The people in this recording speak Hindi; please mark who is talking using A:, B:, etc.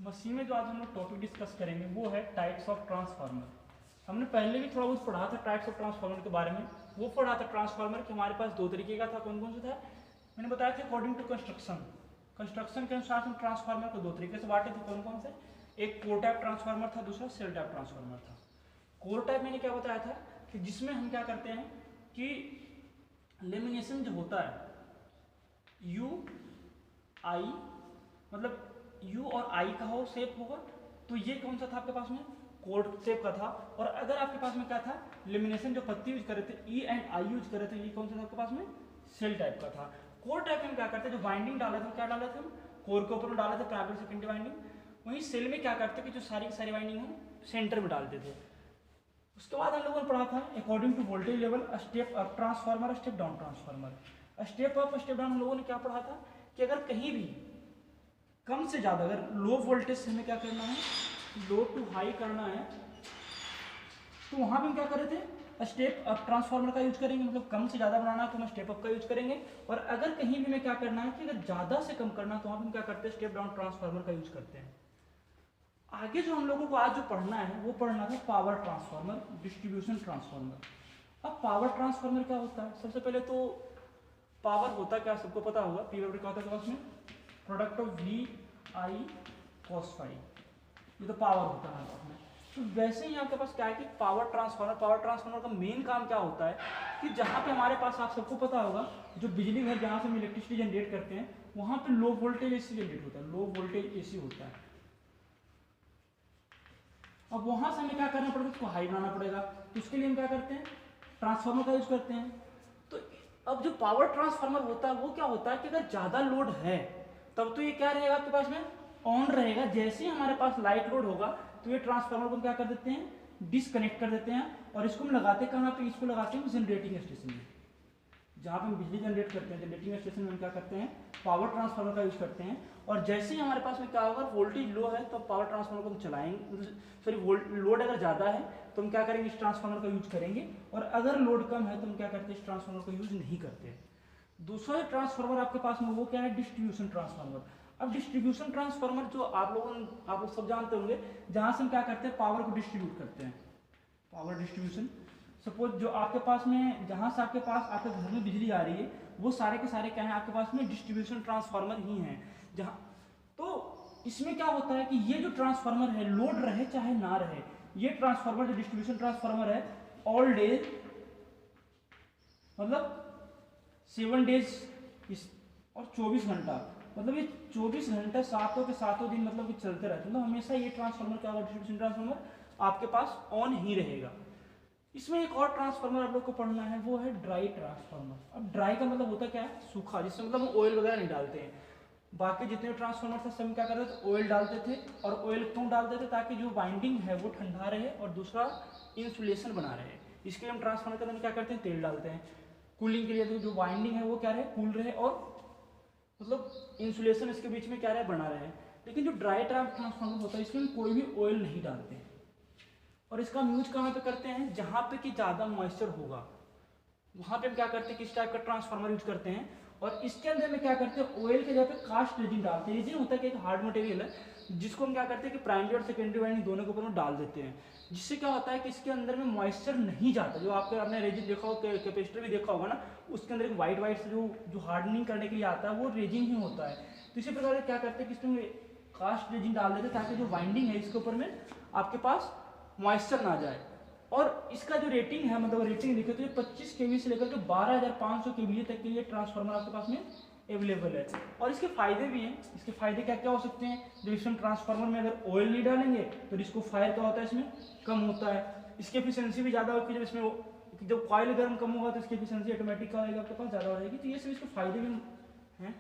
A: मशीन में जो आज हम लोग टॉपिक डिस्कस करेंगे वो है टाइप्स ऑफ ट्रांसफार्मर। हमने पहले भी थोड़ा बहुत पढ़ा था टाइप्स ऑफ ट्रांसफार्मर के बारे में। वो पढ़ा था ट्रांसफार्मर कि हमारे पास दो तरीके का था। कौन कौन सा था मैंने बताया था। अकॉर्डिंग टू कंस्ट्रक्शन के अनुसार हम ट्रांसफार्मर को दो तरीके से बांटे थे। कौन कौन से? एक कोर टाइप ट्रांसफार्मर था, दूसरा सेल टाइप ट्रांसफार्मर था। कोर टाइप मैंने क्या बताया था कि जिसमें हम क्या करते हैं कि लेमिनेशन जो होता है यू आई, मतलब यू और आई का हो शेप होगा, तो ये कौन सा था आपके पास में? कोर शेप का था। और अगर आपके पास में क्या था, लेमिनेशन जो पत्ती यूज कर रहे थे ई एंड आई यूज कर रहे थे, ये कौन सा था आपके पास में? सेल टाइप का था। कोर टाइप में हम क्या करते हैं, जो बाइंडिंग डाले थे क्या डाले थे हम? कोर के ऊपर में डाले थे प्राइमरी सेकेंडरी बाइंडिंग। वहीं सेल में क्या करते कि जो सारी की सारी बाइंडिंग हम सेंटर में डालते थे। उसके बाद हम लोगों ने पढ़ा था according to voltage level step up transformer, step down transformer. Step up step down हम लोगों ने क्या पढ़ा था कि अगर कहीं भी कम से ज़्यादा, अगर लो वोल्टेज से हमें क्या करना है, लो टू हाई करना है, तो वहाँ भी हम क्या कर रहे थे, स्टेप अप ट्रांसफार्मर का यूज करेंगे। मतलब कम से ज़्यादा बनाना है तो हम स्टेप अप का यूज करेंगे। और अगर कहीं भी हमें क्या करना है कि अगर ज़्यादा से कम करना है तो वहाँ हम क्या करते हैं, स्टेप डाउन ट्रांसफार्मर का यूज करते हैं। आगे जो हम लोगों को आज जो पढ़ना है वो पढ़ना था पावर ट्रांसफार्मर, डिस्ट्रीब्यूशन ट्रांसफार्मर। अब पावर ट्रांसफार्मर क्या होता है? सबसे पहले तो पावर होता क्या सबको पता होगा। पी बराबर क्या होता है उसमें? Product of V I cos phi, ये तो पावर होता है आपने। तो वैसे ही आपके पास क्या है कि पावर ट्रांसफार्मर का मेन काम क्या होता है कि जहाँ पे हमारे पास, आप सबको पता होगा, जो बिजली घर जहाँ से हम इलेक्ट्रिसिटी जनरेट करते हैं वहाँ पे लो वोल्टेज एसी जनरेट होता है, लो वोल्टेज एसी होता है। अब वहाँ से हमें क्या करना पड़ेगा, उसको हाई बनाना पड़ेगा। तो उसके लिए हम क्या करते हैं, ट्रांसफार्मर का यूज करते हैं। तो अब जो पावर ट्रांसफार्मर होता है वो क्या होता है कि अगर ज़्यादा लोड है तब तो ये क्या रहेगा आपके पास में, ऑन रहेगा। जैसे ही हमारे पास लाइट लोड होगा तो ये ट्रांसफार्मर को क्या कर देते हैं, डिसकनेक्ट कर देते हैं। और इसको हम लगाते कहाँ पे, इसको लगाते हैं जनरेटिंग स्टेशन में, जहाँ पे हम बिजली जनरेट करते हैं। जनरेटिंग स्टेशन में हम क्या करते हैं, पावर ट्रांसफार्मर का यूज करते हैं। और जैसे ही हमारे पास में क्या होगा, वोल्टेज लो है तो पावर ट्रांसफार्मर को हम चलाएंगे, सॉरी लोड अगर ज़्यादा है तो हम क्या करेंगे, इस ट्रांसफार्मर का यूज करेंगे। और अगर लोड कम है तो हम क्या करते हैं, इस ट्रांसफार्मर का यूज नहीं करते। दूसरा ट्रांसफार्मर आपके पास में वो क्या है, डिस्ट्रीब्यूशन ट्रांसफार्मर। अब डिस्ट्रीब्यूशन ट्रांसफार्मर जो आप लोग सब जानते होंगे, जहाँ से हम क्या करते हैं, पावर को डिस्ट्रीब्यूट करते हैं, पावर डिस्ट्रीब्यूशन। सपोज जो आपके पास में, जहाँ से आपके पास आपके घर में बिजली आ रही है वो सारे के सारे क्या है आपके पास में, डिस्ट्रीब्यूशन ट्रांसफार्मर ही हैं। जहाँ तो इसमें क्या होता है कि ये जो ट्रांसफार्मर है, लोड रहे चाहे ना रहे, ये ट्रांसफार्मर जो डिस्ट्रीब्यूशन ट्रांसफार्मर है, ऑल डेज मतलब 7 डेज और 24 घंटा, मतलब ये 24 घंटे सातों के सातों दिन मतलब कि चलते रहते हैं। मतलब हमेशा ये ट्रांसफार्मर क्या होगा, डिस्ट्रीब्यूशन ट्रांसफार्मर आपके पास ऑन ही रहेगा। इसमें एक और ट्रांसफार्मर आप लोग को पढ़ना है, वो है ड्राई ट्रांसफार्मर। अब ड्राई का मतलब होता क्या है, सूखा, जिसमें मतलब हम ऑयल वगैरह नहीं डालते हैं। बाकी जितने ट्रांसफार्मर थे सब क्या करते थे, ऑयल डालते थे। और ऑयल क्यों डालते थे, ताकि जो वाइंडिंग है वो ठंडा रहे और दूसरा इंसुलेशन बना रहे। इसके लिए हम ट्रांसफार्मर के अंदर क्या करते हैं, तेल डालते हैं कूलिंग के लिए, तो जो वाइंडिंग है वो क्या रहे, कूल रहे और मतलब इंसुलेशन इसके बीच में क्या रहे, बना रहे। लेकिन जो ड्राई ट्रांसफार्मर होता है इसमें कोई भी ऑयल नहीं डालते। और इसका हम यूज कहाँ पे करते हैं, जहाँ पे कि ज़्यादा मॉइस्चर होगा वहाँ पे हम क्या करते हैं, किस टाइप का ट्रांसफार्मर यूज करते हैं। और इसके अंदर में क्या करते हैं, ऑयल के जगह पे कास्ट रेजिन डालते हैं। रेजिन होता है कि एक हार्ड मटेरियल है जिसको हम क्या करते हैं कि प्राइमरी और सेकेंडरी वाइंडिंग दोनों के ऊपर में डाल देते हैं। जिससे क्या होता है कि इसके अंदर में मॉइस्चर नहीं जाता। जो आपने रेजिन देखा हो, कैपेसिटर भी देखा होगा ना, उसके अंदर एक वाइट से जो हार्डनिंग करने के लिए आता है वो रेजिन ही होता है। तो इसी प्रकार क्या करते हैं कि इसमें कास्ट रेजिन डाल देते हैं ताकि जो वाइंडिंग है इसके ऊपर में आपके पास मॉइस्चर ना जाए। और इसका जो रेटिंग है, मतलब रेटिंग लिखे तो ये 25 kV से लेकर के 12,500 kV तक के लिए ट्रांसफार्मर आपके पास में अवेलेबल है। और इसके फायदे भी हैं। इसके फायदे क्या क्या हो सकते हैं, जो इसमें ट्रांसफार्मर में अगर ऑयल नहीं डालेंगे तो इसको फायर क्या होता है, इसमें कम होता है। इसकी एफिशिएंसी भी ज़्यादा होगी। जब इसमें जब कॉइल गर्म कम होगा तो इसकी एफिशिएंसी ऑटोमेटिक क्या होगी, आपके पास ज़्यादा हो जाएगी। तो ये सब इसके फायदे भी हैं।